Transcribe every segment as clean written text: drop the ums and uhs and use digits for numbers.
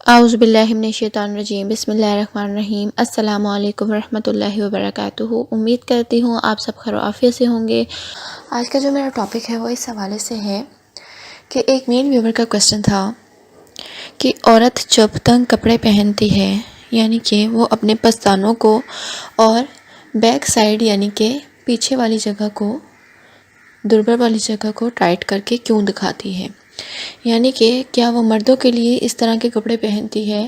اعوذ باللہ من الشیطان الرجیم، بسم اللہ الرحمن الرحیم۔ السلام علیکم ورحمۃ اللہ وبرکاتہ۔ امید کرتی ہوں آپ سب خیر و عافیت سے ہوں گے۔ آج کا جو میرا ٹاپک ہے وہ اس حوالے سے ہے کہ ایک مین ویور کا کوسچن تھا کہ عورت جب تنگ کپڑے پہنتی ہے یعنی کہ وہ اپنے پستانوں کو اور بیک سائڈ یعنی کہ پیچھے والی جگہ کو، دربر والی جگہ کو ٹائٹ کر کے کیوں دکھاتی ہے، یعنی کہ کیا وہ مردوں کے لیے اس طرح کے کپڑے پہنتی ہے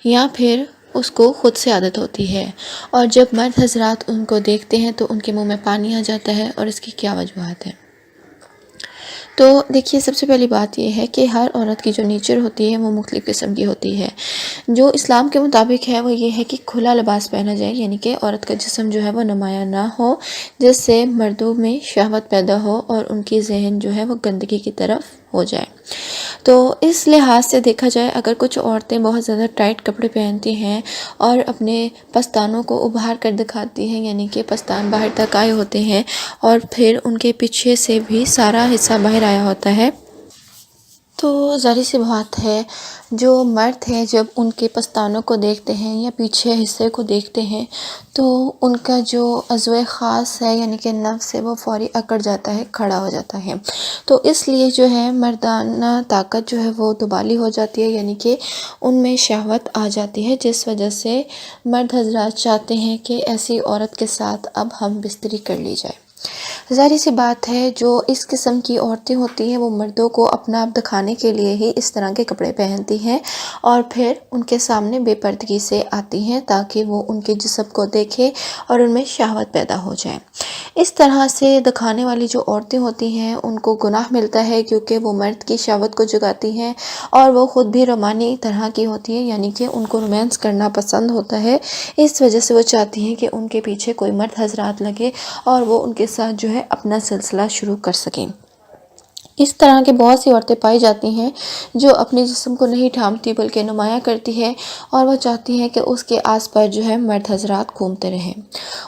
یا پھر اس کو خود سے عادت ہوتی ہے، اور جب مرد حضرات ان کو دیکھتے ہیں تو ان کے منہ میں پانی آ جاتا ہے، اور اس کی کیا وجوہات ہیں۔ تو دیکھیے، سب سے پہلی بات یہ ہے کہ ہر عورت کی جو نیچر ہوتی ہے وہ مختلف قسم کی ہوتی ہے۔ جو اسلام کے مطابق ہے وہ یہ ہے کہ کھلا لباس پہنا جائے، یعنی کہ عورت کا جسم جو ہے وہ نمایاں نہ ہو، جس سے مردوں میں شہوت پیدا ہو اور ان کی ذہن جو ہے وہ گندگی کی طرف ہو جائے۔ تو اس لحاظ سے دیکھا جائے، اگر کچھ عورتیں بہت زیادہ ٹائٹ کپڑے پہنتی ہیں اور اپنے پستانوں کو ابھار کر دکھاتی ہیں، یعنی کہ پستان باہر تک آئے ہوتے ہیں اور پھر ان کے پیچھے سے بھی سارا حصہ باہر آیا ہوتا ہے، تو ظاہر سی بات ہے جو مرد ہیں جب ان کے پستانوں کو دیکھتے ہیں یا پیچھے حصے کو دیکھتے ہیں تو ان کا جو عضو خاص ہے یعنی کہ نفس ہے وہ فوری اکڑ جاتا ہے، کھڑا ہو جاتا ہے۔ تو اس لیے جو ہے مردانہ طاقت جو ہے وہ دوبالی ہو جاتی ہے، یعنی کہ ان میں شہوت آ جاتی ہے، جس وجہ سے مرد حضرات چاہتے ہیں کہ ایسی عورت کے ساتھ اب ہم بستری کر لی جائے۔ ظاہر سی بات ہے جو اس قسم کی عورتیں ہوتی ہیں وہ مردوں کو اپنا آپ دکھانے کے لیے ہی اس طرح کے کپڑے پہنتی ہیں اور پھر ان کے سامنے بے پردگی سے آتی ہیں تاکہ وہ ان کے جسم کو دیکھے اور ان میں شہوت پیدا ہو جائے۔ اس طرح سے دکھانے والی جو عورتیں ہوتی ہیں ان کو گناہ ملتا ہے، کیونکہ وہ مرد کی شہوت کو جگاتی ہیں اور وہ خود بھی رومانی طرح کی ہوتی ہیں، یعنی کہ ان کو رومانس کرنا پسند ہوتا ہے۔ اس وجہ سے وہ چاہتی ہیں کہ ان کے پیچھے کوئی مرد حضرات لگے اور وہ ان کے ساتھ جو ہے اپنا سلسلہ شروع کر سکیں۔ اس طرح کے بہت سی عورتیں پائی جاتی ہیں جو اپنے جسم کو نہیں ڈھانپتی بلکہ نمایاں کرتی ہے اور وہ چاہتی ہے کہ اس کے آس پاس جو ہے مرد حضرات گھومتے رہیں۔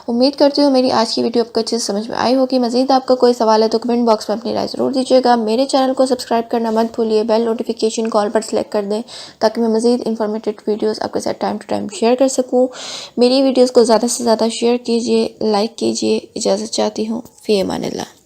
امید کرتی ہوں میری آج کی ویڈیو آپ کو اچھے سے سمجھ میں آئی ہوگی۔ مزید آپ کا کوئی سوال ہے تو کمنٹ باکس میں اپنی رائے ضرور دیجیے گا۔ میرے چینل کو سبسکرائب کرنا مت بھولیے، بیل نوٹیفیکیشن کال پر سلیکٹ کر دیں تاکہ میں مزید انفارمیٹیو ویڈیوز آپ کے ساتھ ٹائم ٹو ٹائم شیئر کر سکوں۔ میری ویڈیوز کو زیادہ سے زیادہ شیئر کیجیے، لائک کیجیے۔ اجازت چاہتی ہوں، فی امان اللہ۔